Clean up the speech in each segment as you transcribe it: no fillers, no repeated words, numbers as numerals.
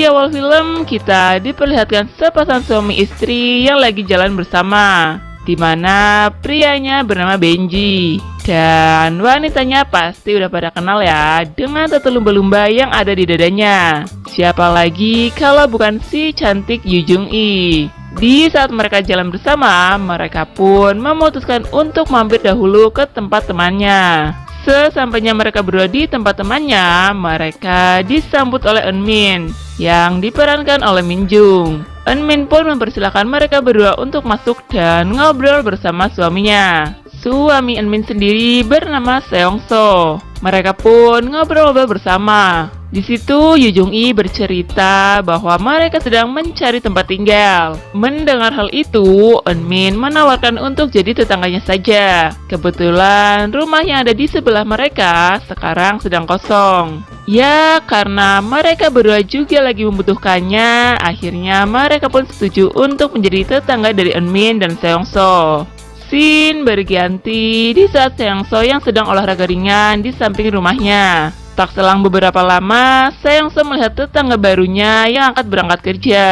Di awal film, kita diperlihatkan sepasang suami istri yang lagi jalan bersama, di mana prianya bernama Benji dan wanitanya pasti udah pada kenal ya dengan tatu lumba-lumba yang ada di dadanya. Siapa lagi kalau bukan si cantik Yu Jung Yi. Di saat mereka jalan bersama, mereka pun memutuskan untuk mampir dahulu ke tempat temannya. Sesampainya mereka berdua di tempat temannya, mereka disambut oleh Eunmin yang diperankan oleh Min Jung. Eunmin pun mempersilahkan mereka berdua untuk masuk dan ngobrol bersama suaminya. Suami Eunmin sendiri bernama Seong So. Mereka pun ngobrol-ngobrol bersama. Di situ Yu Jung Yi bercerita bahwa mereka sedang mencari tempat tinggal. Mendengar hal itu, Eunmin menawarkan untuk jadi tetangganya saja. Kebetulan rumah yang ada di sebelah mereka sekarang sedang kosong. Ya, karena mereka berdua juga lagi membutuhkannya, akhirnya mereka pun setuju untuk menjadi tetangga dari Eunmin dan Seong So. Scene berganti di saat Seong So yang sedang olahraga ringan di samping rumahnya. Tak selang beberapa lama, Seong So melihat tetangga barunya yang akan berangkat kerja.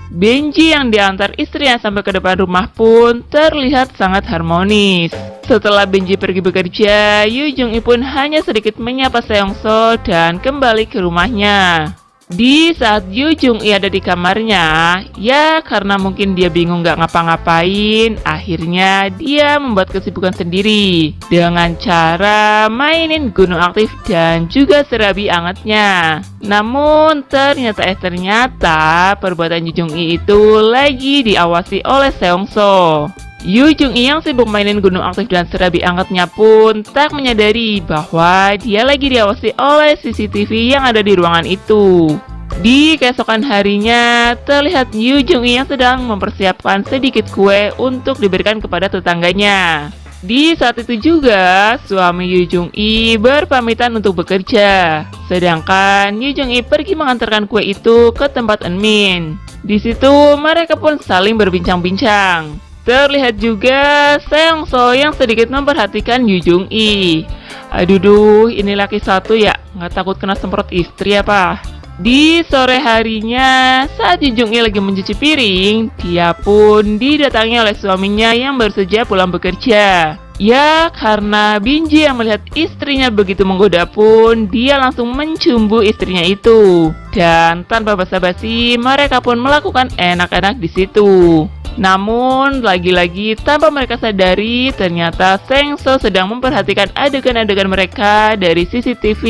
Benji yang diantar istrinya sampai ke depan rumah pun terlihat sangat harmonis. Setelah Benji pergi bekerja, Yu Jung Yi pun hanya sedikit menyapa Seong So dan kembali ke rumahnya. Di saat Yu Jung Yi ada di kamarnya, ya karena mungkin dia bingung gak ngapa-ngapain, akhirnya dia membuat kesibukan sendiri dengan cara mainin gunung aktif dan juga serabi angetnya. Namun ternyata perbuatan Yu Jung Yi itu lagi diawasi oleh Seong So. Yu Jung Yi yang sibuk mainin gunung aktif dan serabi angetnya pun tak menyadari bahwa dia lagi diawasi oleh CCTV yang ada di ruangan itu. Di keesokan harinya, terlihat Yu Jung Yi yang sedang mempersiapkan sedikit kue untuk diberikan kepada tetangganya. Di saat itu juga, suami Yu Jung Yi berpamitan untuk bekerja. Sedangkan Yu Jung Yi pergi mengantarkan kue itu ke tempat Eunmin. Di situ mereka pun saling berbincang-bincang. Terlihat juga Seong So yang sedikit memperhatikan Yu Jung Yi. Aduh, ini laki satu ya, nggak takut kena semprot istri apa? Di sore harinya, saat Yu Jung Yi lagi mencuci piring, dia pun didatangi oleh suaminya yang baru saja pulang bekerja. Ya, karena Benji yang melihat istrinya begitu menggoda pun, dia langsung mencumbu istrinya itu. Dan tanpa basa-basi, mereka pun melakukan enak-enak di situ. Namun, lagi-lagi tanpa mereka sadari, ternyata Seong So sedang memperhatikan adegan-adegan mereka dari CCTV.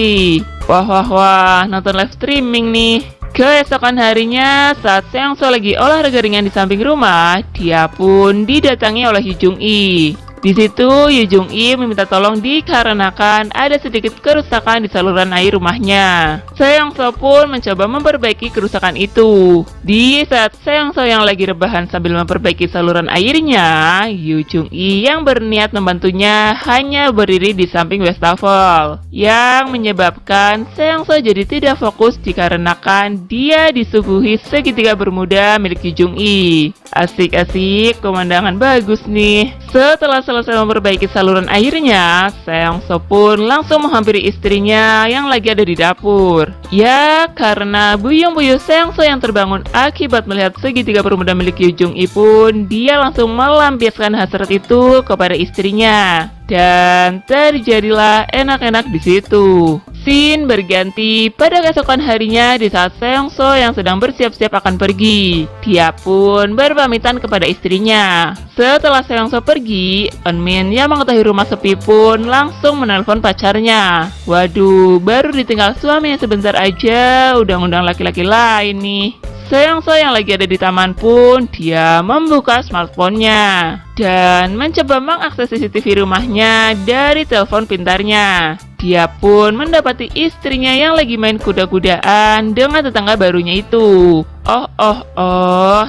Wah, nonton live streaming nih. Keesokan harinya, saat Seong So lagi olahraga ringan di samping rumah, dia pun didatangi oleh Yu Jung Yi. Di situ, Yu Jung Yi meminta tolong dikarenakan ada sedikit kerusakan di saluran air rumahnya. Seong So pun mencoba memperbaiki kerusakan itu. Di saat Seong So yang lagi rebahan sambil memperbaiki saluran airnya, Yu Jung Yi yang berniat membantunya hanya berdiri di samping wastafel, yang menyebabkan Seong So jadi tidak fokus dikarenakan dia disuguhi segitiga bermuda milik Yu Jung Yi. Asik-asik, pemandangan bagus nih. Setelah selesai memperbaiki saluran airnya, Seong So pun langsung menghampiri istrinya yang lagi ada di dapur. Ya, karena buyung-buyung Seong So yang terbangun akibat melihat segitiga bermuda milik Yu Jung Yi pun, dia langsung melampiaskan hasrat itu kepada istrinya. Dan terjadilah enak-enak di situ. Scene berganti pada keesokan harinya di saat Seong So yang sedang bersiap-siap akan pergi. Dia pun berpamitan kepada istrinya. Setelah Seong So pergi, Eunmin yang mengetahui rumah sepi pun langsung menelpon pacarnya. Waduh, baru ditinggal suaminya sebentar aja udah ngundang laki-laki lain nih. Seong So yang lagi ada di taman pun, dia membuka smartphone-nya dan mencoba mengakses CCTV rumahnya dari telepon pintarnya. Dia pun mendapati istrinya yang lagi main kuda-kudaan dengan tetangga barunya itu.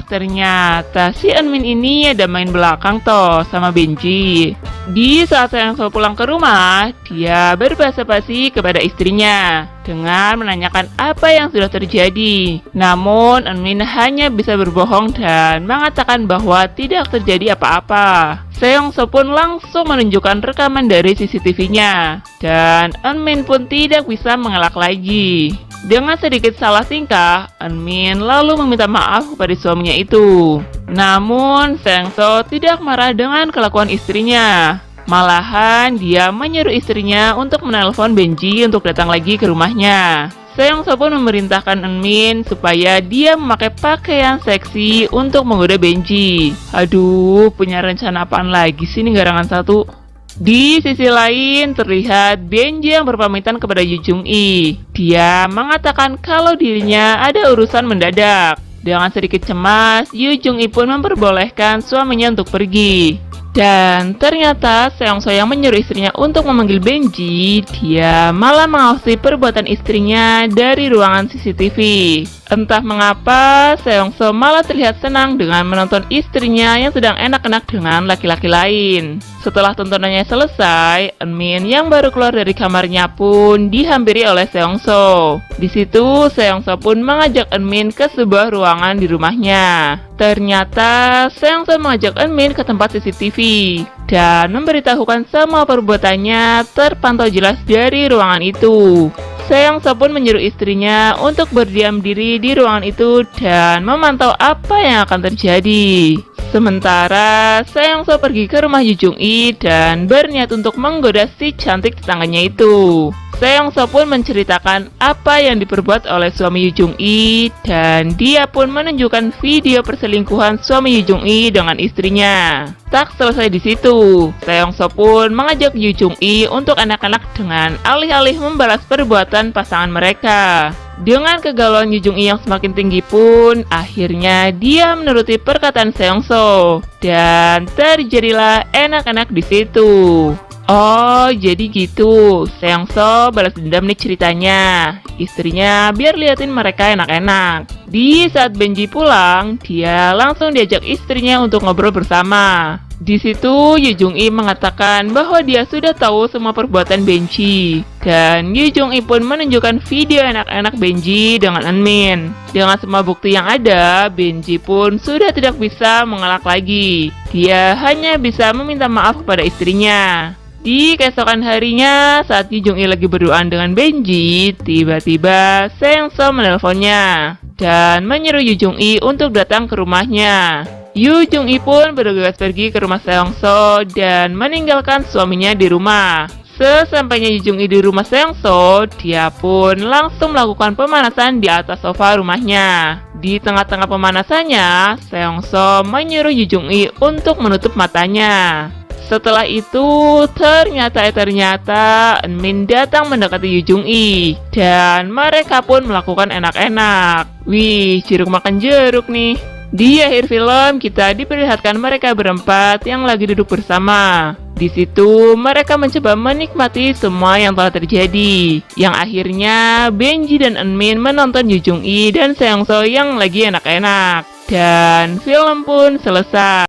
Ternyata si Eunmin ini ada main belakang toh sama Benji. Di saat Seong So pulang ke rumah, dia berbasa-basi kepada istrinya dengan menanyakan apa yang sudah terjadi. Namun Eunmin hanya bisa berbohong dan mengatakan bahwa tidak terjadi apa-apa. Seong So pun langsung menunjukkan rekaman dari CCTV-nya dan Eunmin pun tidak bisa mengelak lagi. Dengan sedikit salah tingkah, Eunmin lalu meminta maaf kepada suaminya itu. Namun, Seongso tidak marah dengan kelakuan istrinya. Malahan, dia menyuruh istrinya untuk menelpon Benji untuk datang lagi ke rumahnya. Seongso pun memerintahkan Eunmin supaya dia memakai pakaian seksi untuk menggoda Benji. Aduh, punya rencana apaan lagi sih nih garangan satu? Di sisi lain, terlihat Benji yang berpamitan kepada Yu Jung-i. Dia mengatakan kalau dirinya ada urusan mendadak. Dengan sedikit cemas, Yu Jung-i pun memperbolehkan suaminya untuk pergi. Dan ternyata Seongso yang menyuruh istrinya untuk memanggil Benji, dia malah mengawasi perbuatan istrinya dari ruangan CCTV. Entah mengapa, Seongso malah terlihat senang dengan menonton istrinya yang sedang enak-enak dengan laki-laki lain. Setelah tontonannya selesai, Eunmin yang baru keluar dari kamarnya pun dihampiri oleh Seongso. Di situ, Seongso pun mengajak Eunmin ke sebuah ruangan di rumahnya. Ternyata, Seongso mengajak Eunmin ke tempat CCTV dan memberitahukan semua perbuatannya terpantau jelas dari ruangan itu. Seongso pun menyuruh istrinya untuk berdiam diri di ruangan itu dan memantau apa yang akan terjadi. Sementara Seongso pergi ke rumah Yu Jung-i dan berniat untuk menggoda si cantik tetangganya itu. Seongso pun menceritakan apa yang diperbuat oleh suami Yu Jung-i dan dia pun menunjukkan video perselingkuhan suami Yu Jung-i dengan istrinya. Tak selesai di situ, Seongso pun mengajak Yu Jung-i untuk anak-anak dengan alih-alih membalas perbuatan pasangan mereka. Dengan kegalauan Yu Jung-i yang semakin tinggi pun, akhirnya dia menuruti perkataan Seongso dan terjadilah enak-enak di situ. Oh, jadi gitu. Seongso balas dendam nih ceritanya. Istrinya biar liatin mereka enak-enak. Di saat Benji pulang, dia langsung diajak istrinya untuk ngobrol bersama. Di situ Yu Jung-i mengatakan bahwa dia sudah tahu semua perbuatan Benji. Dan Yu Jung-i pun menunjukkan video enak-enak Benji dengan Eunmin. Dengan semua bukti yang ada, Benji pun sudah tidak bisa mengelak lagi. Dia hanya bisa meminta maaf kepada istrinya. Di keesokan harinya, saat Yu Jung-i lagi berduaan dengan Benji, tiba-tiba Seongso menelponnya dan menyuruh Yu Jung-i untuk datang ke rumahnya. Yu Jung-i pun bergegas pergi ke rumah Seongso dan meninggalkan suaminya di rumah. Sesampainya Yu Jung-i di rumah Seongso, dia pun langsung melakukan pemanasan di atas sofa rumahnya. Di tengah-tengah pemanasannya, Seongso menyuruh Yu Jung-i untuk menutup matanya. Setelah itu, ternyata Eunmin datang mendekati Yu Jung-i dan mereka pun melakukan enak-enak. Wih, jeruk makan jeruk nih. Di akhir film, kita diperlihatkan mereka berempat yang lagi duduk bersama. Di situ, mereka mencoba menikmati semua yang telah terjadi. Yang akhirnya, Benji dan Eunmin menonton Yu Jung-i dan Seongso yang lagi enak-enak. Dan film pun selesai.